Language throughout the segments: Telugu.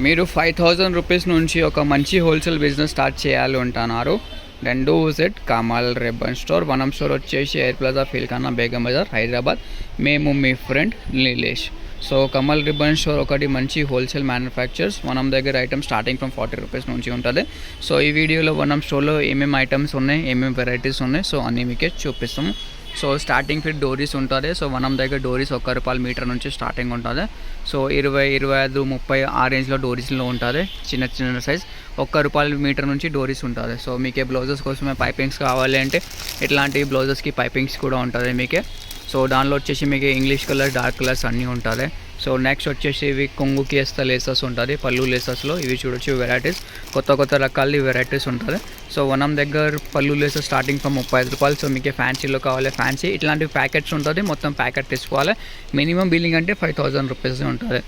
మీరు 5000 రూపీస్ నుంచి ఒక మంచి హోల్సేల్ బిజినెస్ స్టార్ట్ చేయాలి అంటున్నారు, then do visit Kamal ribbon store. మనం స్టోర్ వచ్చేసి ఎయిర్ ప్లాజా ఫీల్ఖానా బేగం బజార్ హైదరాబాద్. మేము మీ friend Nilesh. So Kamal ribbon store ఒకటి మంచి హోల్సేల్ మ్యానుఫ్యాక్చర్స్. మనం దగ్గర ఐటమ్స్ స్టార్టింగ్ ఫ్రమ్ 40 రూపీస్ నుంచి ఉంటుంది. సో ఈ వీడియోలో మనం స్టోర్లో ఏమేమి ఐటమ్స్ ఉన్నాయి, ఏమేమి వెరైటీస్ ఉన్నాయి, సో అన్నీ మీకే చూపిస్తాము. సో స్టార్టింగ్ ఫిట్ డోరీస్ ఉంటుంది. సో మనం దగ్గర డోరీస్ ₹1 మీటర్ నుంచి స్టార్టింగ్ ఉంటుంది. సో 20, 25, 30 ఆ రేంజ్లో డోరీస్లో ఉంటుంది. చిన్న చిన్న సైజ్ ₹1 మీటర్ నుంచి డోరీస్ ఉంటుంది. సో మీకే బ్లౌజెస్ కోసమే పైపింగ్స్ కావాలి అంటే ఇట్లాంటి బ్లౌజెస్కి పైపింగ్స్ కూడా ఉంటుంది మీకే. సో దానిలో వచ్చేసి మీకు ఇంగ్లీష్ కలర్స్, డార్క్ కలర్స్ అన్నీ ఉంటుంది. సో నెక్స్ట్ వచ్చేసి ఇవి కొంగుకి వేస్తే లేసెస్ ఉంటుంది, పళ్ళు లేసెస్లో ఇవి చూడొచ్చు వెరైటీస్, కొత్త రకాల వెరైటీస్ ఉంటుంది. సో మనం దగ్గర పళ్ళు లేసెస్ స్టార్టింగ్ ఫ్రమ్ ₹35. సో మీకు ఫ్యాన్సీలో కావాలి ఫ్యాన్సీ ఇట్లాంటి ప్యాకెట్స్ ఉంటుంది. మొత్తం ప్యాకెట్ తీసుకోవాలి. మినిమం బిల్లింగ్ అంటే 5000 రూపీస్ ఉంటుంది.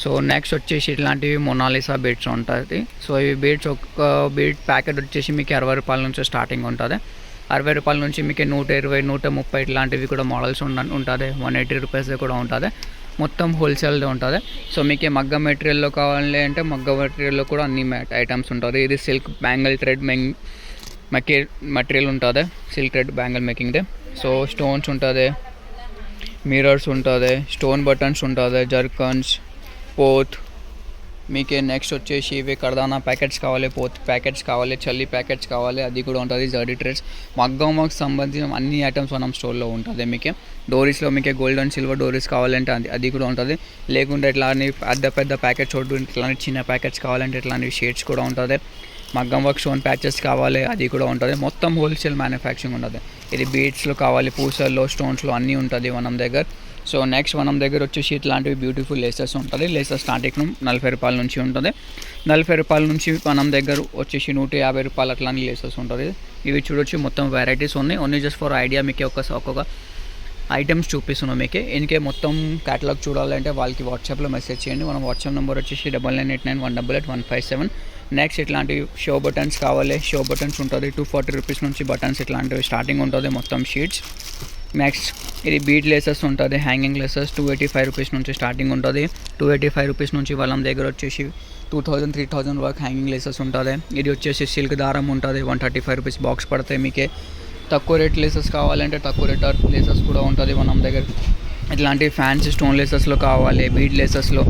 సో నెక్స్ట్ వచ్చేసి ఇట్లాంటివి మొనాలిసా బీడ్స్ ఉంటుంది. సో ఈ బీడ్స్ ఒక బీడ్ ప్యాకెట్ వచ్చేసి మీకు ₹60 నుంచి స్టార్టింగ్ ఉంటుంది. ₹60 నుంచి మీకు 120, 130 ఇట్లాంటివి కూడా మోడల్స్ ఉంటుంది. ₹180 రూపీస్ కూడా ఉంటుంది. మొత్తం హోల్సేల్దే ఉంటుంది. సో మీకు మగ్గ మెటీరియల్లో కావాలి అంటే మగ్గ మెటీరియల్లో కూడా అన్ని ఐటమ్స్ ఉంటుంది. ఇది సిల్క్ బ్యాంగిల్ థ్రెడ్ మెటీరియల్ ఉంటుంది, సిల్క్ థ్రెడ్ బ్యాంగిల్ మేకింగ్దే. సో స్టోన్స్ ఉంటుంది, మిరర్స్ ఉంటుంది, స్టోన్ బటన్స్ ఉంటుంది, జర్కన్స్, పోత్. మీకే నెక్స్ట్ వచ్చేసి ఇవి కర్దానా ప్యాకెట్స్ కావాలి, పోత్ ప్యాకెట్స్ కావాలి, చల్లి ప్యాకెట్స్ కావాలి, అది కూడా ఉంటుంది. జర్డీ థ్రెడ్స్ మగ్గంకి సంబంధించిన అన్ని ఐటమ్స్ మనం స్టోర్లో ఉంటుంది. మీకే డోరీస్లో మీకే గోల్డ్ అండ్ సిల్వర్ డోరీస్ కావాలంటే అది కూడా ఉంటుంది. లేకుంటే ఇట్లాంటి పెద్ద ప్యాకెట్స్ ఇట్లాంటి చిన్న ప్యాకెట్స్ కావాలంటే ఇట్లాంటి షేడ్స్ కూడా ఉంటుంది. మగ్గం వర్క్ స్టోన్ ప్యాచెస్ కావాలి, అది కూడా ఉంటుంది. మొత్తం హోల్సేల్ మ్యానుఫ్యాక్చరింగ్ ఉంటుంది. ఇది బీడ్స్లో కావాలి, పూసల్లో, స్టోన్స్లో అన్నీ ఉంటుంది మనం దగ్గర. సో నెక్స్ట్ మనం దగ్గర వచ్చేసి ఇట్లాంటివి బ్యూటిఫుల్ లేసెస్ ఉంటుంది. లేసెస్ స్టార్టింగ్ ₹40 నుంచి ఉంటుంది. ₹40 నుంచి మనం దగ్గర వచ్చేసి ₹150 అట్లాంటి లేసెస్ ఉంటుంది. ఇవి చూడొచ్చు మొత్తం వెరైటీస్ ఉన్నాయి. ఓన్లీ జస్ట్ ఫర్ ఐడియా మీకు ఒక్కొక్క ఐటమ్స్ చూపిస్తున్నాం. మీకు ఇంకే మొత్తం క్యాటలాగ్ చూడాలంటే వాళ్ళకి వాట్సాప్లో మెసేజ్ చేయండి. మన వాట్సాప్ నెంబర్ వచ్చేసి 9989188157. నెక్స్ట్ ఇట్లాంటి షో బటన్స్ కావాలి, షో బటన్స్ ఉంటుంది. ₹240 నుంచి బటన్స్ ఇట్లాంటివి స్టార్టింగ్ ఉంటుంది. మొత్తం షీట్స్. నెక్స్ట్ ఇది బీడ్ లేసెస్ ఉంటుంది, హ్యాంగింగ్ లేసెస్ ₹285 నుంచి స్టార్టింగ్ ఉంటుంది. ₹285 నుంచి వాళ్ళ దగ్గర వచ్చేసి 2000, 3000 వరకు హ్యాంగింగ్ లేసెస్ ఉంటుంది. ఇది వచ్చేసి సిల్క్ దారం ఉంటుంది, ₹135 బాక్స్ పడతాయి. మీకే తక్కువ రేట్ లేసెస్ కావాలంటే తక్కువ రేట్ లేసెస్ కూడా ఉంటుంది మనం దగ్గర. ఇట్లాంటి ఫ్యాన్సీ స్టోన్ లేసెస్లో కావాలి, బీడ్ లేసెస్లో,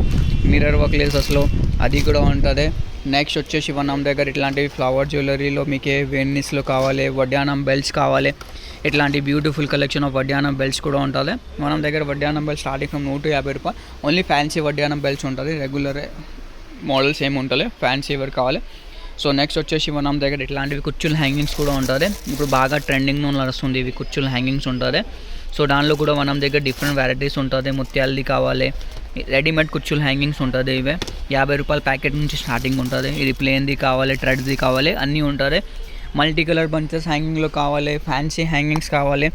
మిర్రర్ వర్క్ లేసెస్లో అది కూడా ఉంటుంది. నెక్స్ట్ వచ్చేసి మనం దగ్గర ఇట్లాంటివి ఫ్లవర్ జ్యువెలరీలో మీకే వెన్నీస్లో కావాలి, వడ్డానం బెల్ట్స్ కావాలి. ఇట్లాంటి బ్యూటిఫుల్ కలెక్షన్ ఆఫ్ వడ్డానం బెల్ట్స్ కూడా ఉంటుంది మనం దగ్గర. వడ్డానం belt starting from ₹150. Only fancy వడ్డానం బెల్ట్స్ ఉంటుంది, రెగ్యులర్ మోడల్స్ ఏమి ఉంటుంది, ఫ్యాన్సీ ఎవరు కావాలి. సో నెక్స్ట్ వచ్చేసి మనం దగ్గర ఇట్లాంటివి కుచ్చుల హ్యాంగింగ్స్ కూడా ఉంటుంది. ఇప్పుడు బాగా ట్రెండింగ్లో నడుస్తుంది ఇవి కుచ్చుల హ్యాంగింగ్స్ ఉంటుంది. సో దానిలో కూడా మనం దగ్గర డిఫరెంట్ వెరైటీస్ ఉంటుంది. ముత్యాలది కావాలి, రెడీమేడ్ కుచ్చుల హ్యాంగింగ్స్ ఉంటుంది. ఇవే ₹50 ప్యాకెట్ నుంచి స్టార్టింగ్ ఉంటుంది. ఇది ప్లేన్ది కావాలి, థ్రెడ్ది కావాలి, అన్నీ ఉంటుంది. మల్టీ కలర్ బంచెస్ హ్యాంగింగ్లో కావాలి, ఫ్యాన్సీ హ్యాంగింగ్స్ కావాలి,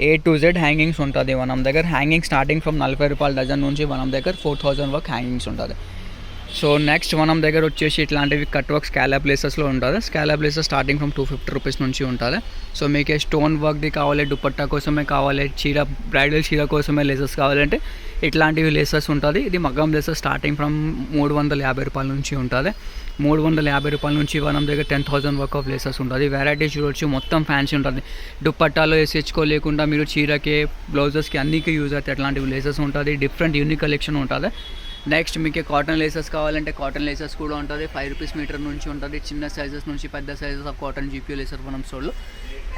A to Z హ్యాంగింగ్స్ ఉంటుంది మనం దగ్గర. హ్యాంగింగ్ స్టార్టింగ్ ఫ్రమ్ ₹40 డజన్ నుంచి మనం దగ్గర 4000 వరకు హ్యాంగింగ్స్ ఉంటుంది. సో నెక్స్ట్ మనం దగ్గర వచ్చేసి ఇట్లాంటివి కట్ వర్క్ స్కాలప్ లేసెస్లో ఉంటుంది. స్కాలప్ లేసెస్ స్టార్టింగ్ ఫ్రమ్ ₹250 నుంచి ఉంటుంది. సో మీకు స్టోన్ వర్క్ది కావాలి, దుపట్టా కోసమే కావాలి, బ్రైడల్ చీర కోసమే లేసెస్ కావాలంటే ఇట్లాంటివి లేసెస్ ఉంటుంది. ఇది మగ్గం లేసెస్ స్టార్టింగ్ ఫ్రమ్ ₹350 నుంచి ఉంటుంది. ₹350 నుంచి మనం దగ్గర 10,000 వర్క్ ఆఫ్ లేసెస్ ఉంటుంది. వెరైటీస్ చూడవచ్చు, మొత్తం ఫ్యాన్సీ ఉంటుంది. దుపట్టాలో వేసేసుకోలేకుండా మీరు చీరకి, బ్లౌజెస్కి అన్నికి యూజ్ అవుతాయి అట్లాంటివి లేసెస్ ఉంటుంది. డిఫరెంట్ యూనిక్ కలెక్షన్ ఉంటుంది. నెక్స్ట్ మీకు కాటన్ లేసెస్ కావాలంటే కాటన్ లేసెస్ కూడా ఉంటుంది. ₹5 మీటర్ నుంచి ఉంటుంది. చిన్న సైజెస్ నుంచి పెద్ద sizes of cotton GPU laces మనం స్టోర్లో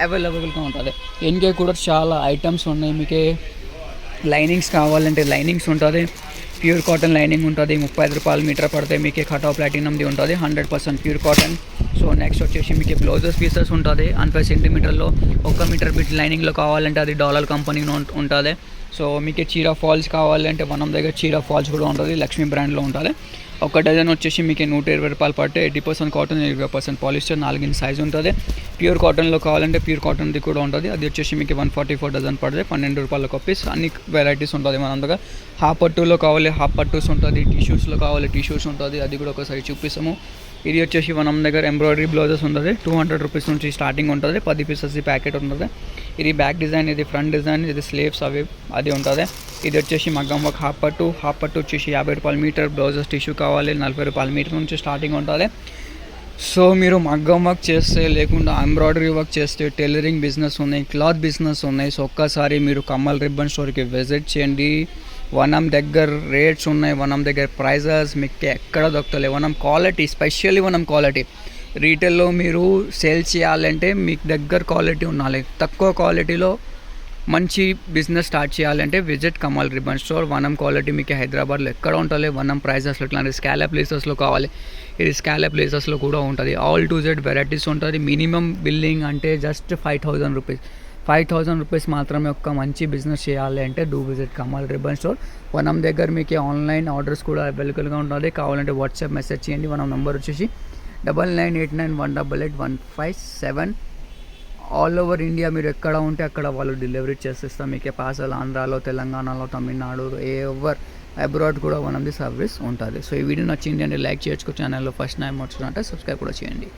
అవైలబుల్గా ఉంటుంది. ఇంకే కూడా చాలా ఐటమ్స్ ఉన్నాయి. మీకు లైనింగ్స్ కావాలంటే లైనింగ్స్ ఉంటుంది. ప్యూర్ కాటన్ లైనింగ్ ఉంటుంది. ₹30 మీటర్ పడితే మీకు కటా ప్లాటినంది ఉంటుంది, 100% ప్యూర్ కాటన్. సో నెక్స్ట్ వచ్చేసి మీకు బ్లౌజెస్ పీసెస్ ఉంటుంది. 5 సెంటీమీటర్లో 1 మీటర్ బిట్ లైనింగ్లో కావాలంటే అది డాలర్ కంపెనీ ఉంటుంది. సో మీకు చీర ఫాల్స్ కావాలంటే మనం దగ్గర చీర ఫాల్స్ కూడా ఉంటుంది, లక్ష్మీ బ్రాండ్లో ఉంటుంది. ఒక డజన్ వచ్చేసి మీకు ₹120 పడితే 80% కాటన్, 20% పాలిస్టర్, 4 ఇంచ్ సైజ్ ఉంటుంది. ప్యూర్ కాటన్లో కావాలంటే ప్యూర్ కాటన్ది కూడా ఉంటుంది. అది వచ్చేసి మీకు 144 డజన్ పడితే ₹12 కాపీస్. అన్ని వెరైటీస్ ఉంటుంది మన దగ్గర. హాఫ్ పట్టులో కావాలి, హాఫ్ పట్టూస్ ఉంటుంది. టీషర్ట్స్లో కావాలి, టీషర్ట్స్ ఉంటుంది. అది కూడా ఒకసారి చూపిస్తాము. ఇది వచ్చేసి మనం దగ్గర ఎంబ్రాయిడరీ బ్లౌజెస్ ఉంటుంది. ₹200 నుంచి స్టార్టింగ్ ఉంటుంది. 10 పీసెస్ ప్యాకెట్ ఉంటుంది. ఇది బ్యాక్ డిజైన్, ఇది ఫ్రంట్ డిజైన్, ఇది స్లీవ్స్ అవి అది ఉంటుంది. ఇది వచ్చేసి మగ్గం వర్క్ హాఫ్ పట్టు వచ్చేసి 50 రూపాయల మీటర్, బ్లౌజెస్ టిష్యూ కావాలి 40 రూపాయల మీటర్ నుంచి స్టార్టింగ్ ఉంటుంది. సో మీరు మగ్గం వర్క్ చేస్తే, లేకుండా ఎంబ్రాయిడరీ వర్క్ చేస్తే, టైలరింగ్ బిజినెస్ ఉన్నాయి, క్లాత్ బిజినెస్ ఉన్నాయి. సో ఒక్కసారి మీరు కమల్ రిబ్బన్ స్టోర్కి విజిట్ చేయండి. వనం దగ్గర రేట్స్ ఉన్నాయి, వనం దగ్గర ప్రైజెస్ మీకు ఎక్కడ దొరకలేదు. వనం క్వాలిటీ, స్పెషల్లీ వనం క్వాలిటీ. రీటైల్లో మీరు సేల్ చేయాలంటే మీకు దగ్గర క్వాలిటీ ఉండాలి. తక్కువ క్వాలిటీలో మంచి బిజినెస్ స్టార్ట్ చేయాలంటే విజిట్ కమల్ రిబ్బన్ స్టోర్. వనం క్వాలిటీ మీకు హైదరాబాద్లో ఎక్కడ ఉంటుంది. వనం ప్రైజెస్లో ఇట్లాంటి స్కాలప్ ప్లేసెస్లో కావాలి, ఇది స్కాలప్ ప్లేసెస్లో కూడా ఉంటుంది. ఆల్ టు జెడ్ వెరైటీస్ ఉంటుంది. మినిమం బిల్లింగ్ అంటే జస్ట్ 5,000 రూపీస్. 5,000 రూపీస్ మాత్రమే ఒక మంచి బిజినెస్ చేయాలి అంటే do visit Kamal ribbon store. వనం దగ్గర మీకు ఆన్లైన్ ఆర్డర్స్ కూడా అవైలబుల్గా ఉంటుంది. కావాలంటే వాట్సాప్ మెసేజ్ చేయండి. వనం నెంబర్ వచ్చేసి 9989188157. ఆల్ ఓవర్ ఇండియా మీరు ఎక్కడ ఉంటే అక్కడ వాళ్ళు డెలివరీ చేసేస్తాం మీకు పార్సల్. ఆంధ్రాలో, తెలంగాణలో, తమిళనాడు, ఎవర్ అబ్రాడ్ కూడా వన్ ఆఫ్ ది సర్వీస్ ఉంటుంది. సో ఈ వీడియో నచ్చింది అంటే లైక్ చేయొచ్చు. ఛానల్లో ఫస్ట్ టైం వచ్చినట్టే సబ్స్క్రైబ్ కూడా చేయండి.